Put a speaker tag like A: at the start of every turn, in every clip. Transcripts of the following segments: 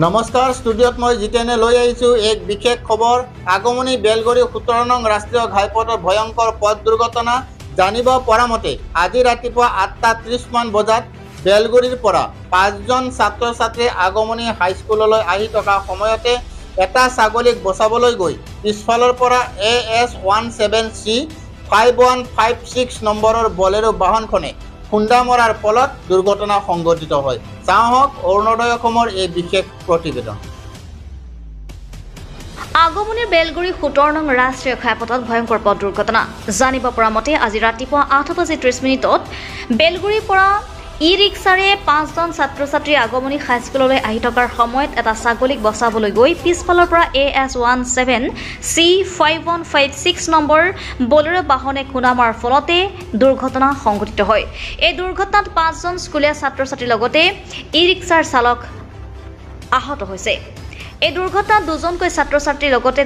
A: নমস্কাৰ ষ্টুডিঅ'ত মই জিতেনে লৈ আহিছোঁ এক বিশেষ খবৰ। আগমনী বেলগুৰি 17 নং ৰাষ্ট্ৰীয় ঘাইপথৰ ভয়ংকৰ পথ দুৰ্ঘটনা। জানিব পৰা মতে আজি ৰাতিপুৱা 8:30 মান বজাত বেলগুৰিৰ পৰা 5জন ছাত্ৰ ছাত্ৰী আগমনী হাইস্কুললৈ আহি থকা সময়তে এটা ছাগলীক বচাবলৈ গৈ পিছফালৰ পৰা AS17C 5156 নম্বৰৰ বলেৰো বাহনখনে খুন্দা মৰাৰ ফলত দুৰ্ঘটনা সংঘটিত হয়। চাওক অৰুণোদয় অসমৰ এই বিশেষ প্ৰতিবেদন।
B: আগমনীৰ বেলগুৰি 17 নং ৰাষ্ট্ৰীয় ঘাইপথত ভয়ংকৰ পথ দুৰ্ঘটনা। জানিব পৰা মতে আজি ৰাতিপুৱা 8:30 বেলগুৰিৰ পৰা ই-ৰিক্সাৰে 5জন ছাত্ৰ ছাত্ৰী আগমনী হাইস্কুললৈ আহি থকাৰ সময়ত এটা ছাগলীক বচাবলৈ গৈ পিছফালৰ পৰা AS17C 5156 নম্বৰ বলেৰো বাহনে খুন্দা মৰাৰ ফলতে দুৰ্ঘটনা সংঘটিত হয়। এই দুৰ্ঘটনাত 5জন স্কুলীয়া ছাত্ৰ ছাত্ৰীৰ লগতে ই-ৰিক্সাৰ চালক আহত হৈছে। এই দুৰ্ঘটনাত 2জনকৈ ছাত্ৰ ছাত্ৰীৰ লগতে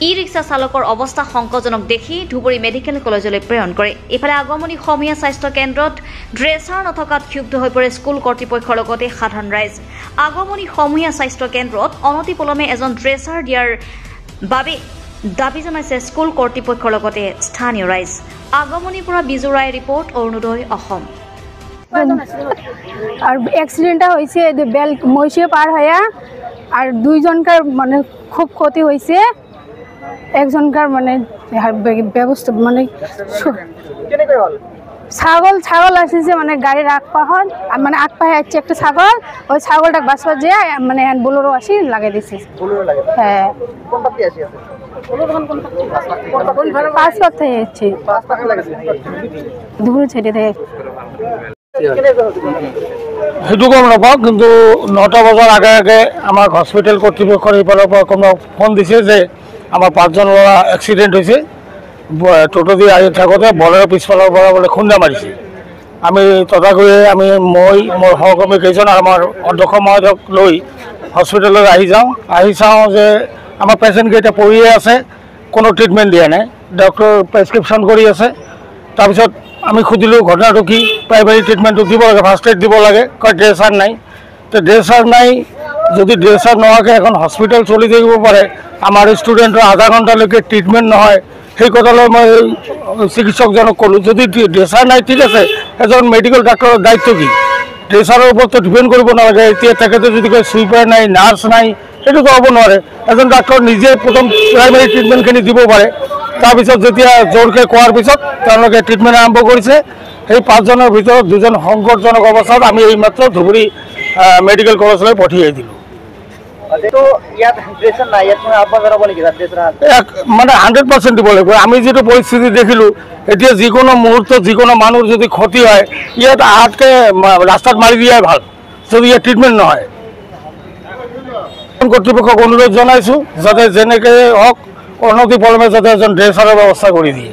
B: ই-ৰিক্সা চালকৰ অৱস্থা সংকটজনক দেখি ধুবুৰী মেডিকেল কলেজলৈ প্ৰেৰণ কৰে। ইফালে আগমনী সমূহীয়া স্বাস্থ্য কেন্দ্ৰত ড্ৰেছাৰ নথকাত ক্ষুব্ধ হৈ পৰে স্কুল কৰ্তৃপক্ষৰ লগতে সাধাৰণ ৰাইজ। আগমনী সমূহীয়া স্বাস্থ্য কেন্দ্ৰত অনতিপলমে এজন ড্ৰেছাৰ দিয়াৰ বাবে দাবী জনাইছে স্কুল কৰ্তৃপক্ষৰ লগতে স্থানীয় ৰাইজ। আগমনীৰ পৰা বিজু ৰায় ৰিপৰ্ট, অৰুণোদয় অসম।
C: আর অ্যাক্সিডেন্টটা হয়েছে বেল মহিষে পার হয়ে আর 2জনকার মানে খুব ক্ষতি হয়েছে। একজনকার মানে ব্যবস্থা মানে ছাগল আসছে মানে গাড়ির আগ পাহন মানে আগ পাহে আসছে একটা ছাগল, ওই ছাগলটা বাঁচবার যে মানে বোলেরো আসি লাগাই দিছে। হ্যাঁ পাঁচবার থেকে যাচ্ছে ধুবুরি ছেড়ে থেকে
D: সেইটো গম নাপাওঁ, কিন্তু 9টা বজাৰ আগে আগে আমাক হস্পিটেল কৰ্তৃপক্ষৰ এইফালৰ পৰা কোনো ফোন দিছে যে আমাৰ 5জন ল'ৰা এক্সিডেণ্ট হৈছে, টোটো দি আহি থাকোঁতে বলেৰো পিছফালৰ পৰা বোলে খুন্দা মাৰিছে। আমি তথাকথিতে মই মোৰ সহকৰ্মী কেইজন আৰু আমাৰ অধ্যক্ষ মহোদয়ক লৈ হস্পিটেললৈ আহি চাওঁ যে আমাৰ পেচেণ্টকেইটা পৰিয়ে আছে, কোনো ট্ৰিটমেণ্ট দিয়া নাই, ডক্টৰ প্ৰেছক্ৰিপশ্যন কৰি আছে। তাৰপিছত আমি সুধিলোঁ ঘটনাটো কি, প্ৰাইমাৰী ট্ৰিটমেণ্টটো দিব লাগে, ফাৰ্ষ্ট এড দিব লাগে, কয় ড্ৰেছাৰ নাই। তো ড্ৰেছাৰ নাই, যদি ড্ৰেছাৰ নোহোৱাকৈ এখন হস্পিটেল চলি থাকিব পাৰে, আমাৰ ষ্টুডেণ্টৰ আধা ঘণ্টালৈকে ট্ৰিটমেণ্ট নহয়, সেই কথালৈ মই চিকিৎসকজনক ক'লোঁ যদি ড্ৰেছাৰ নাই ঠিক আছে, এজন মেডিকেল ডাক্তৰৰ দায়িত্ব কি? ড্ৰেছাৰৰ ওপৰতো ডিপেণ্ড কৰিব নালাগে। এতিয়া তেখেতে যদি কয় চুইপাৰ নাই, নাৰ্ছ নাই, সেইটোতো হ'ব নোৱাৰে। এজন ডাক্তৰ নিজে প্ৰথম প্ৰাইমাৰী ট্ৰিটমেণ্টখিনি দিব পাৰে, তাৰপিছত যেতিয়া জোৰকৈ কোৱাৰ পিছত তেওঁলোকে ট্ৰিটমেণ্ট আৰম্ভ কৰিছে। সেই 5জনৰ ভিতৰত 2জন সংকটজনক অৱস্থাত আমি এইমাত্ৰ ধুবুৰী মেডিকেল কলেজলৈ পঠিয়াই দিলোঁ। মানে 100% দিব লাগিব। আমি যিটো পৰিস্থিতি দেখিলোঁ, এতিয়া যিকোনো মুহূৰ্তত যিকোনো মানুহৰ যদি ক্ষতি হয়, ইয়াত আহাতকৈ ৰাস্তাত মাৰি দিয়াই ভাল যদি ইয়াত ট্ৰিটমেণ্ট নহয়। কৰ্তৃপক্ষক অনুৰোধ জনাইছোঁ যাতে যেনেকৈ হওক অনতিপলমে যাতে এজন ড্ৰেছাৰৰ ব্যৱস্থা কৰি দিয়ে।